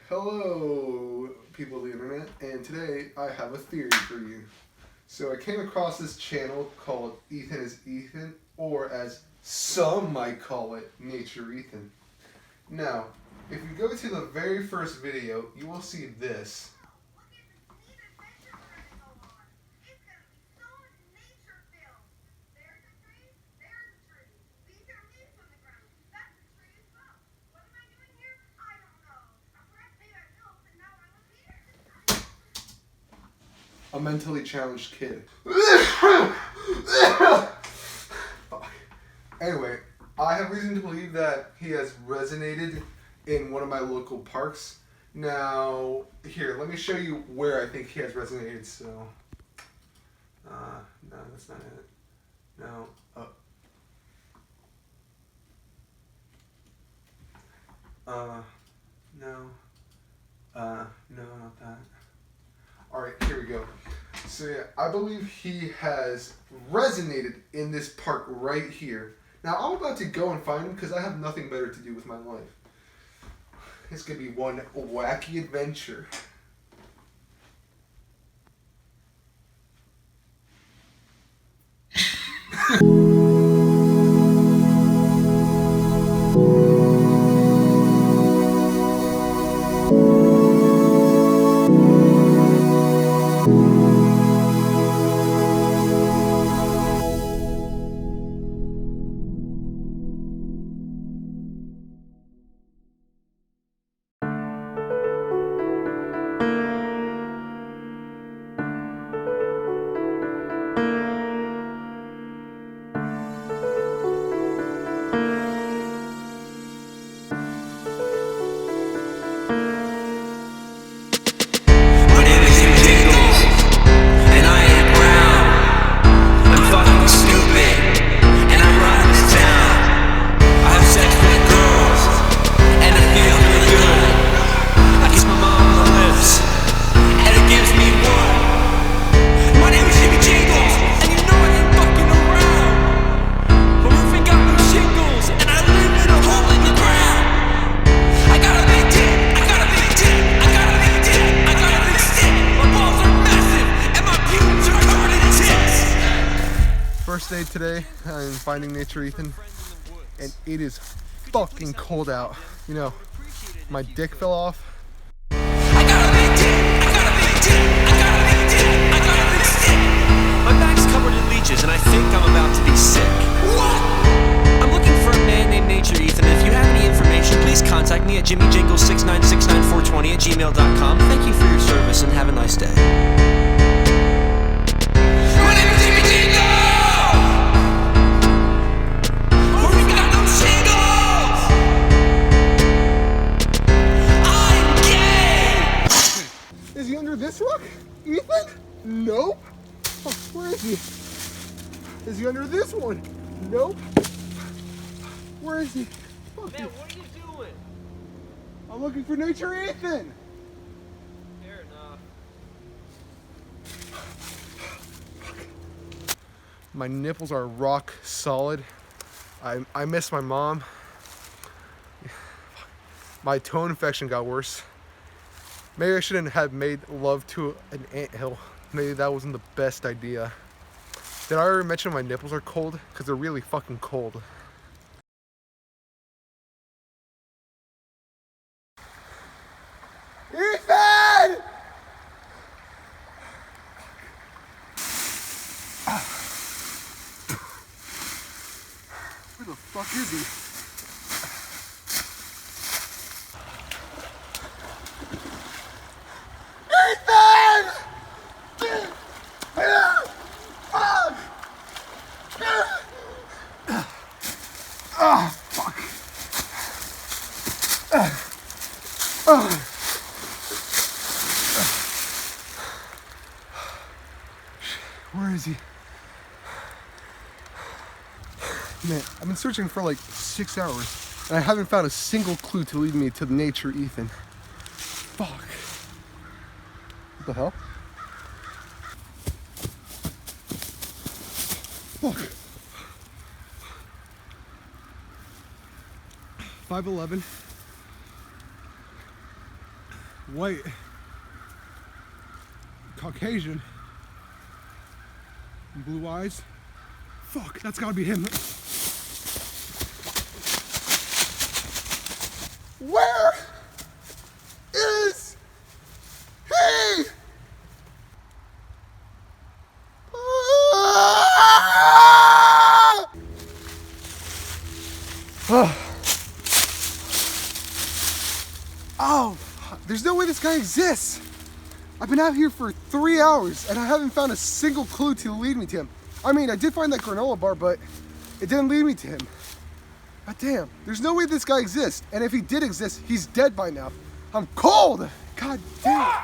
Hello, people of the internet, and today I have a theory for you. So I came across this channel called Ethan is Ethan, or as some might call it, Nature Ethan. Now, if you go to the very first video, you will see this. A mentally challenged kid. Anyway, I have reason to believe that he has resonated in one of my local parks. Now, here, let me show you where I think he has resonated. So, no, that's not it. No, no, not that. Alright, here we go. So yeah, I believe he has resonated in this park right here. Now I'm about to go and find him because I have nothing better to do with my life. It's going to be one wacky adventure. First day today, I'm finding Nature Ethan, and it is fucking cold out. You know, my dick fell off. My back's covered in leeches, and I think I'm about to be sick. What? I'm looking for a man named Nature Ethan, and if you have any information, please contact me at jimmyjingles6969420@gmail.com. Thank you for your service, and have a nice day. My name is Jimmy Jingles! Is he under this rock? Ethan? Nope. Oh, where is he? Is he under this one? Nope. Where is he? Oh, Man, what are you doing? I'm looking for Nature Ethan. Fair enough. My nipples are rock solid. I miss my mom. My toe infection got worse. Maybe I shouldn't have made love to an anthill. Maybe that wasn't the best idea. Did I already mention my nipples are cold? Because they're really fucking cold. Ethan! Where the fuck is he? Where is he? Man, I've been searching for like 6 hours, and I haven't found a single clue to lead me to Nature Ethan. Fuck. What the hell? Fuck. 5'11". white, Caucasian, and blue eyes. Fuck, that's gotta be him. Where is he? Oh, there's no way this guy exists. I've been out here for 3 hours and I haven't found a single clue to lead me to him. I mean, I did find that granola bar, but it didn't lead me to him. God damn, there's no way this guy exists. And if he did exist, he's dead by now. I'm cold. God damn.